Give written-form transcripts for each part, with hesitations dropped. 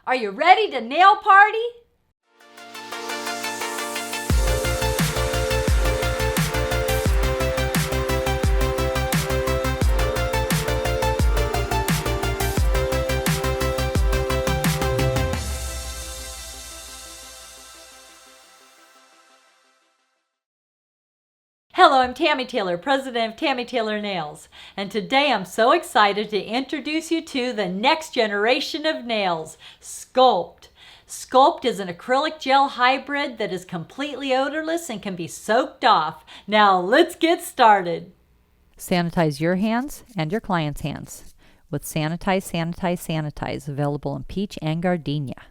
Are you ready to nail party? Hello, I'm Tammy Taylor, president of Tammy Taylor Nails, and today I'm so excited to introduce you to the next generation of nails, SCULPT. SCULPT is an acrylic gel hybrid that is completely odorless and can be soaked off. Now let's get started. Sanitize your hands and your client's hands with Sanitize, available in peach and gardenia.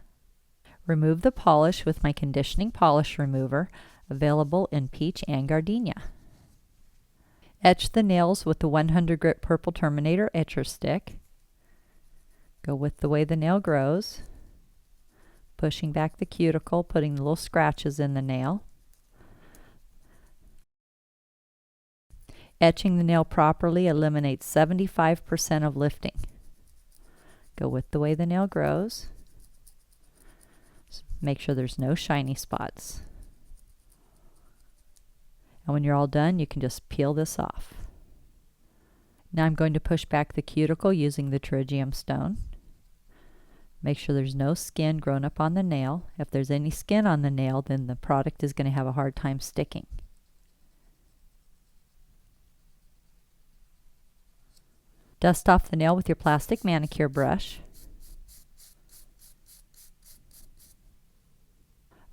Remove the polish with my conditioning polish remover, available in peach and gardenia. Etch the nails with the 100 grit purple Terminator etcher stick. Go with the way the nail grows, pushing back the cuticle, putting the little scratches in the nail. Etching the nail properly eliminates 75% of lifting. Go with the way the nail grows. Make sure there's no shiny spots. And when you're all done, you can just peel this off. Now I'm going to push back the cuticle using the tritium stone. Make sure there's no skin grown up on the nail. If there's any skin on the nail, then the product is going to have a hard time sticking. Dust off the nail with your plastic manicure brush.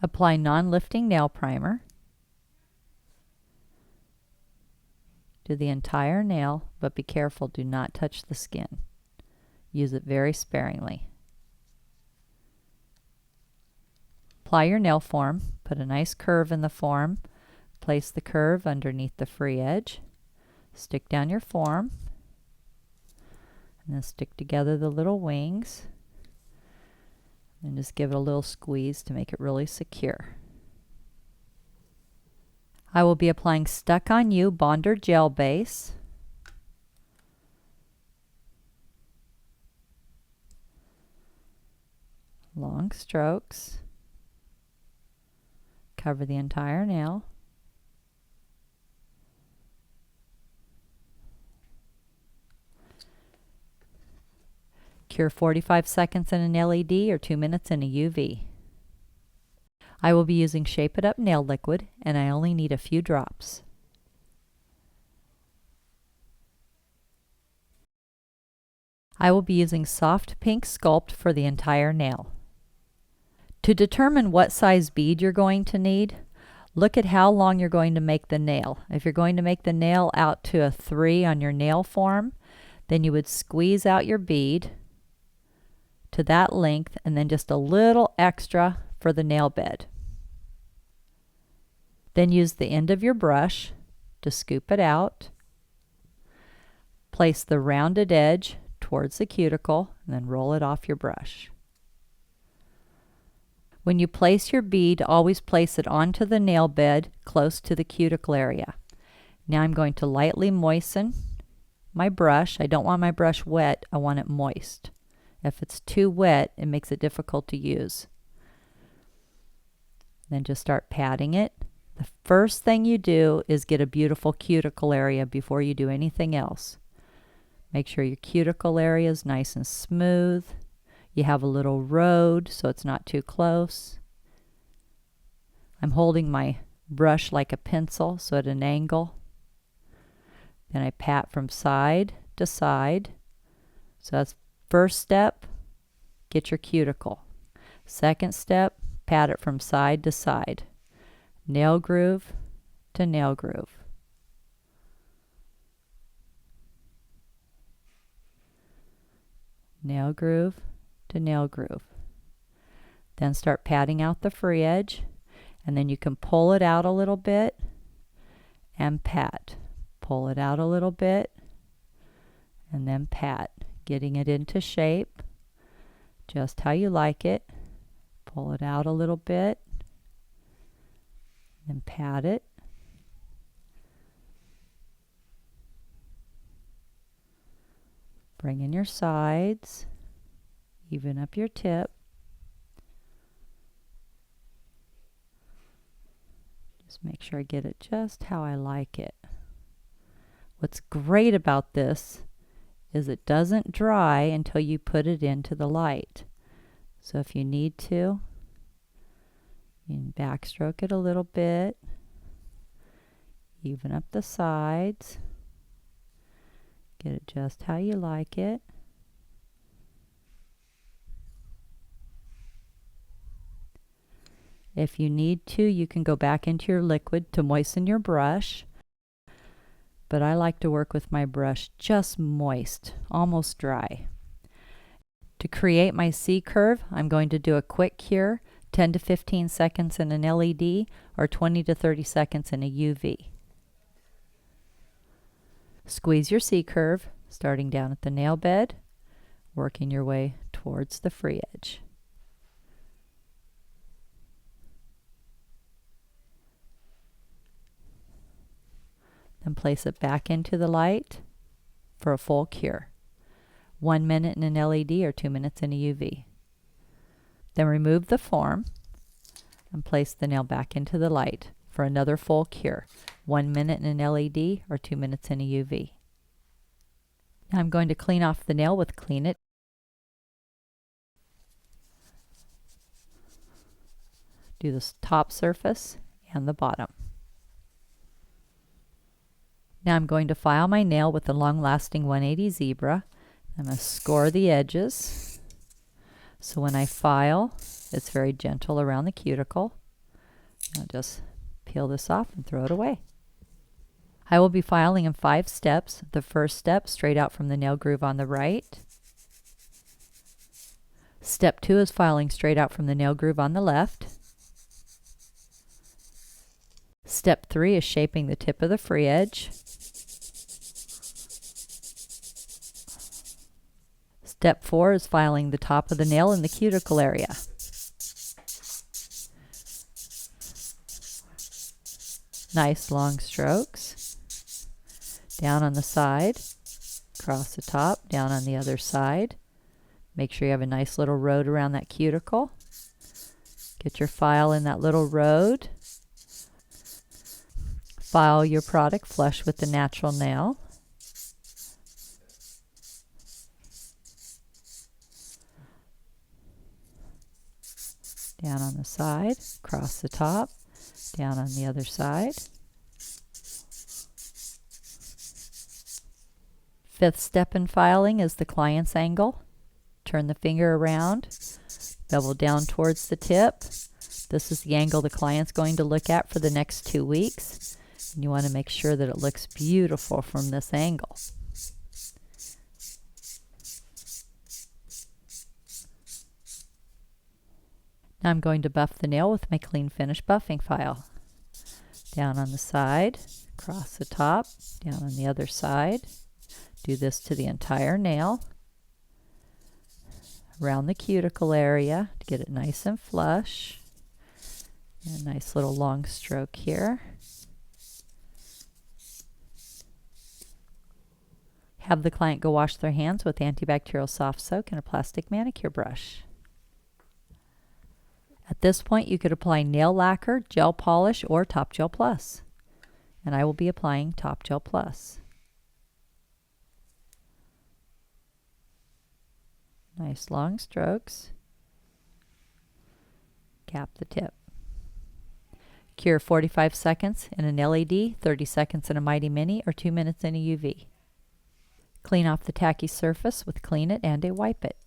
Apply non-lifting nail primer to the entire nail, but be careful, do not touch the skin. Use it very sparingly. Apply your nail form, put a nice curve in the form, place the curve underneath the free edge, stick down your form, and then stick together the little wings, and just give it a little squeeze to make it really secure. I will be applying Stuck On You Bonder Gel Base. Long strokes. Cover the entire nail. Cure 45 seconds in an LED or 2 minutes in a UV. I will be using Shape It Up nail liquid, and I only need a few drops. I will be using soft pink sculpt for the entire nail. To determine what size bead you're going to need, look at how long you're going to make the nail. If you're going to make the nail out to a 3 on your nail form, then you would squeeze out your bead to that length and then just a little extra for the nail bed. Then use the end of your brush to scoop it out. Place the rounded edge towards the cuticle and then roll it off your brush. When you place your bead, always place it onto the nail bed close to the cuticle area. Now I'm going to lightly moisten my brush. I don't want my brush wet, I want it moist. If it's too wet, it makes it difficult to use. Then just start patting it. The first thing you do is get a beautiful cuticle area before you do anything else. Make sure your cuticle area is nice and smooth. You have a little road so it's not too close. I'm holding my brush like a pencil, so at an angle. Then I pat from side to side. So that's first step, get your cuticle. Second step, pat it from side to side. Nail groove to nail groove. Nail groove to nail groove. Then start patting out the free edge, and then you can pull it out a little bit and pat. Pull it out a little bit and then pat, getting it into shape just how you like it. Pull it out a little bit, then pat it. Bring in your sides, even up your tip. Just make sure I get it just how I like it. What's great about this is it doesn't dry until you put it into the light. So if you need to, you can backstroke it a little bit, even up the sides, get it just how you like it. If you need to, you can go back into your liquid to moisten your brush, but I like to work with my brush just moist, almost dry. To create my C-curve, I'm going to do a quick cure, 10 to 15 seconds in an LED or 20 to 30 seconds in a UV. Squeeze your C-curve, starting down at the nail bed, working your way towards the free edge. Then place it back into the light for a full cure. 1 minute in an LED or 2 minutes in a UV. Then remove the form and place the nail back into the light for another full cure. 1 minute in an LED or 2 minutes in a UV. Now I'm going to clean off the nail with Clean It. Do the top surface and the bottom. Now I'm going to file my nail with the long-lasting 180 zebra. I'm going to score the edges. So when I file, it's very gentle around the cuticle. I'll just peel this off and throw it away. I will be filing in 5 steps. The first step, straight out from the nail groove on the right. Step 2 is filing straight out from the nail groove on the left. Step 3 is shaping the tip of the free edge. Step 4 is filing the top of the nail in the cuticle area. Nice long strokes. Down on the side, across the top, down on the other side. Make sure you have a nice little road around that cuticle. Get your file in that little road. File your product flush with the natural nail. Down on the side, across the top, down on the other side. 5th step in filing is the client's angle. Turn the finger around, bevel down towards the tip. This is the angle the client's going to look at for the next 2 weeks. And you want to make sure that it looks beautiful from this angle. Now I'm going to buff the nail with my clean finish buffing file. Down on the side, across the top, down on the other side. Do this to the entire nail. Around the cuticle area to get it nice and flush. And a nice little long stroke here. Have the client go wash their hands with antibacterial soft soak and a plastic manicure brush. At this point, you could apply nail lacquer, gel polish, or Top Gel Plus. And I will be applying Top Gel Plus. Nice long strokes. Cap the tip. Cure 45 seconds in an LED, 30 seconds in a Mighty Mini, or 2 minutes in a UV. Clean off the tacky surface with Clean It and a Wipe It.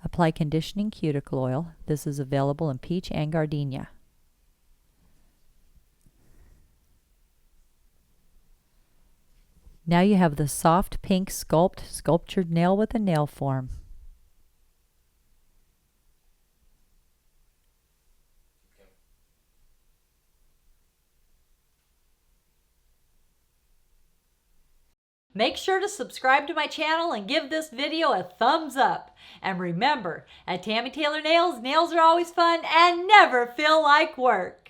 Apply conditioning cuticle oil. This is available in peach and gardenia. Now you have the soft pink Sculpt sculptured nail with a nail form. Make sure to subscribe to my channel and give this video a thumbs up. And remember, at Tammy Taylor Nails, nails are always fun and never feel like work.